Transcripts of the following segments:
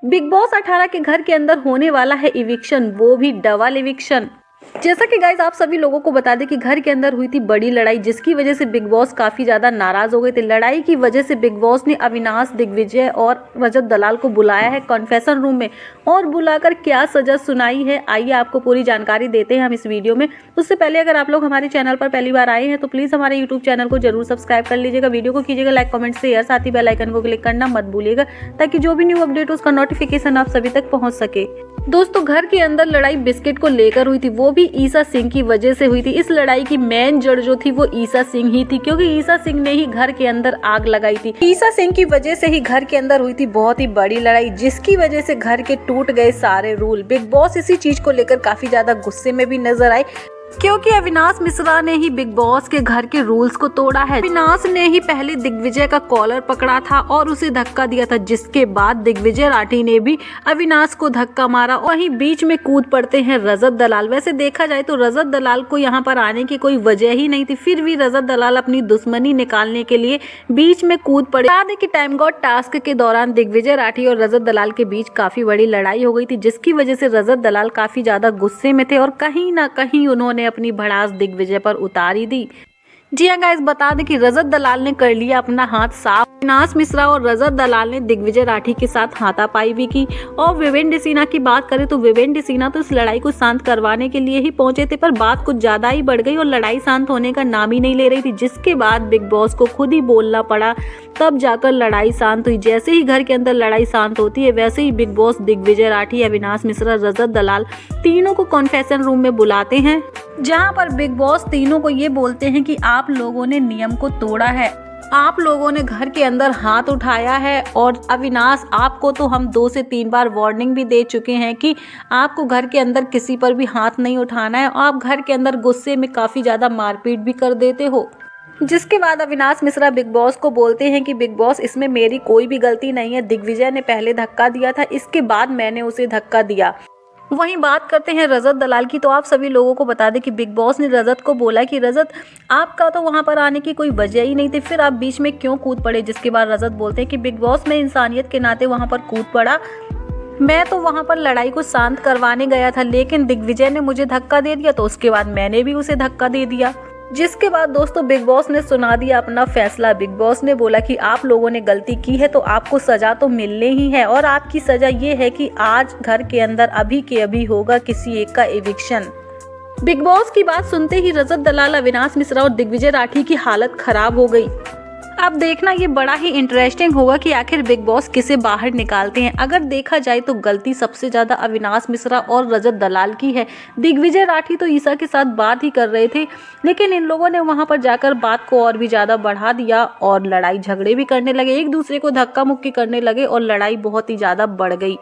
Big boss 18 के घर के अंदर होने वाला है इविक्शन, वो भी डबल इविक्शन। जैसा कि गाइस आप सभी लोगों को बता दें कि घर के अंदर हुई थी बड़ी लड़ाई, जिसकी वजह से बिग बॉस काफी ज्यादा नाराज हो गए थे। लड़ाई की वजह से बिग बॉस ने अविनाश, दिग्विजय और रजत दलाल को बुलाया है कॉन्फेशन रूम में और बुलाकर क्या सजा सुनाई है, आइए आपको पूरी जानकारी देते हैं हम इस वीडियो में। उससे पहले अगर आप लोग हमारे चैनल पर पहली बार आए हैं तो प्लीज हमारे यूट्यूब चैनल को जरूर सब्सक्राइब कर लीजिएगा, वीडियो को कीजिएगा लाइक, कमेंट, शेयर, साथ ही बेल आइकन को क्लिक करना मत भूलिएगा ताकि जो भी न्यू अपडेट उसका नोटिफिकेशन आप सभी तक पहुंच सके। दोस्तों, घर के अंदर लड़ाई बिस्किट को लेकर हुई थी, वो भी ईसा सिंह की वजह से हुई थी। इस लड़ाई की मेन जड़ जो थी वो ईसा सिंह ही थी, क्योंकि ईसा सिंह ने ही घर के अंदर आग लगाई थी। ईसा सिंह की वजह से ही घर के अंदर हुई थी बहुत ही बड़ी लड़ाई, जिसकी वजह से घर के टूट गए सारे रूल। बिग बॉस इसी चीज को लेकर काफी ज्यादा गुस्से में भी नजर आए, क्योंकि अविनाश मिश्रा ने ही बिग बॉस के घर के रूल्स को तोड़ा है। अविनाश ने ही पहले दिग्विजय का कॉलर पकड़ा था और उसे धक्का दिया था, जिसके बाद दिग्विजय राठी ने भी अविनाश को धक्का मारा। वहीं बीच में कूद पड़ते हैं रजत दलाल। वैसे देखा जाए तो रजत दलाल को यहाँ पर आने की कोई वजह ही नहीं थी, फिर भी रजत दलाल अपनी दुश्मनी निकालने के लिए बीच में कूद पड़े। याद है कि टाइम गॉड टास्क के दौरान दिग्विजय राठी और रजत दलाल के बीच काफी बड़ी लड़ाई हो गई थी, जिसकी वजह से रजत दलाल काफी ज्यादा गुस्से में थे और कहीं ना कहीं उन्होंने अपनी भड़ास दिग्विजय पर उतारी दी। जी हाँ गाइस, बता दें कि रजत दलाल ने कर लिया अपना हाथ साफ। अविनाश मिश्रा और रजत दलाल ने दिग्विजय राठी के साथ हाथापाई भी की। और विवेन डिसीना की बात करें तो विवेन डिसीना तो इस लड़ाई को शांत करवाने के लिए ही पहुंचे थे, पर बात कुछ ज्यादा ही बढ़ गई और लड़ाई शांत होने का नाम ही नहीं ले रही थी, जिसके बाद बिग बॉस को खुद ही बोलना पड़ा, तब जाकर लड़ाई शांत हुई। जैसे ही घर के अंदर लड़ाई शांत होती है, वैसे ही बिग बॉस दिग्विजय राठी, अविनाश मिश्रा, रजत दलाल तीनों को कॉन्फेशन रूम में बुलाते हैं, जहां पर बिग बॉस तीनों को ये बोलते हैं कि आप लोगों ने नियम को तोड़ा है, आप लोगों ने घर के अंदर हाथ उठाया है। और अविनाश, आपको तो हम 2 से 3 बार वार्निंग भी दे चुके हैं कि आपको घर के अंदर किसी पर भी हाथ नहीं उठाना है। आप घर के अंदर गुस्से में काफी ज्यादा मारपीट भी कर देते हो। जिसके बाद अविनाश मिश्रा बिग बॉस को बोलते हैं कि बिग बॉस, इसमें मेरी कोई भी गलती नहीं है, दिग्विजय ने पहले धक्का दिया था, इसके बाद मैंने उसे धक्का दिया। वहीं बात करते हैं रजत दलाल की, तो आप सभी लोगों को बता दें कि बिग बॉस ने रजत को बोला कि रजत, आपका तो वहां पर आने की कोई वजह ही नहीं थी, फिर आप बीच में क्यों कूद पड़े। जिसके बाद रजत बोलते हैं कि बिग बॉस, मैं इंसानियत के नाते वहां पर कूद पड़ा, मैं तो वहां पर लड़ाई को शांत करवाने गया था, लेकिन दिग्विजय ने मुझे धक्का दे दिया, तो उसके बाद मैंने भी उसे धक्का दे दिया। जिसके बाद दोस्तों बिग बॉस ने सुना दिया अपना फैसला। बिग बॉस ने बोला कि आप लोगों ने गलती की है तो आपको सजा तो मिलनी ही है, और आपकी सजा ये है कि आज घर के अंदर अभी के अभी होगा किसी एक का एविक्शन। बिग बॉस की बात सुनते ही रजत दलाल, अविनाश मिश्रा और दिग्विजय राठी की हालत खराब हो गई। अब देखना ये बड़ा ही इंटरेस्टिंग होगा कि आखिर बिग बॉस किसे बाहर निकालते हैं। अगर देखा जाए तो गलती सबसे ज्यादा अविनाश मिश्रा और रजत दलाल की है। दिग्विजय राठी तो ईसा के साथ बात ही कर रहे थे, लेकिन इन लोगों ने वहां पर जाकर बात को और भी ज्यादा बढ़ा दिया और लड़ाई झगड़े भी करने लगे, एक दूसरे को धक्का मुक्की करने लगे और लड़ाई बहुत ही ज्यादा बढ़ गई,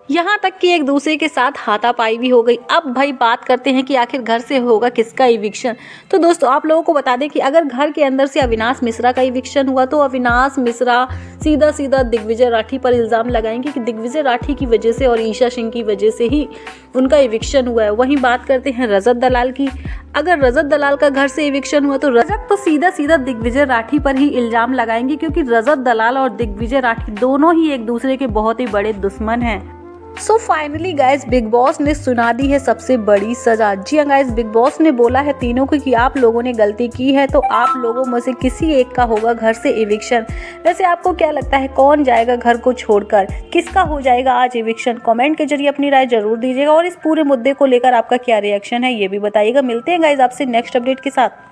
यहाँ तक कि एक दूसरे के साथ हाथापाई भी हो गई। अब भाई बात करते हैं कि आखिर घर से होगा किसका इविक्शन। तो दोस्तों आप लोगों को बता दें कि अगर घर के अंदर से अविनाश मिश्रा का इविक्शन हुआ तो अविनाश मिश्रा सीधा सीधा दिग्विजय राठी पर इल्जाम लगाएंगे कि दिग्विजय राठी की वजह से और ईसा सिंह की वजह से ही उनका इविक्शन हुआ है। वहीं बात करते हैं रजत दलाल की, अगर रजत दलाल का घर से इविक्शन हुआ तो रजत तो सीधा सीधा दिग्विजय राठी पर ही इल्जाम लगाएंगे, क्योंकि रजत दलाल और दिग्विजय राठी दोनों ही एक दूसरे के बहुत ही बड़े दुश्मन हैं। So finally guys, big boss ने सुना दी है सबसे बड़ी सजा। जी हाँ गाइज, बिग बॉस ने बोला है तीनों को कि आप लोगों ने गलती की है तो आप लोगों में से किसी एक का होगा घर से इविक्शन। वैसे आपको क्या लगता है, कौन जाएगा घर को छोड़कर, किसका हो जाएगा आज इविक्शन? कमेंट के जरिए अपनी राय जरूर दीजिएगा और इस पूरे मुद्दे को लेकर आपका क्या रिएक्शन है ये भी बताइएगा। मिलते हैं गाइज आपसे नेक्स्ट अपडेट के साथ।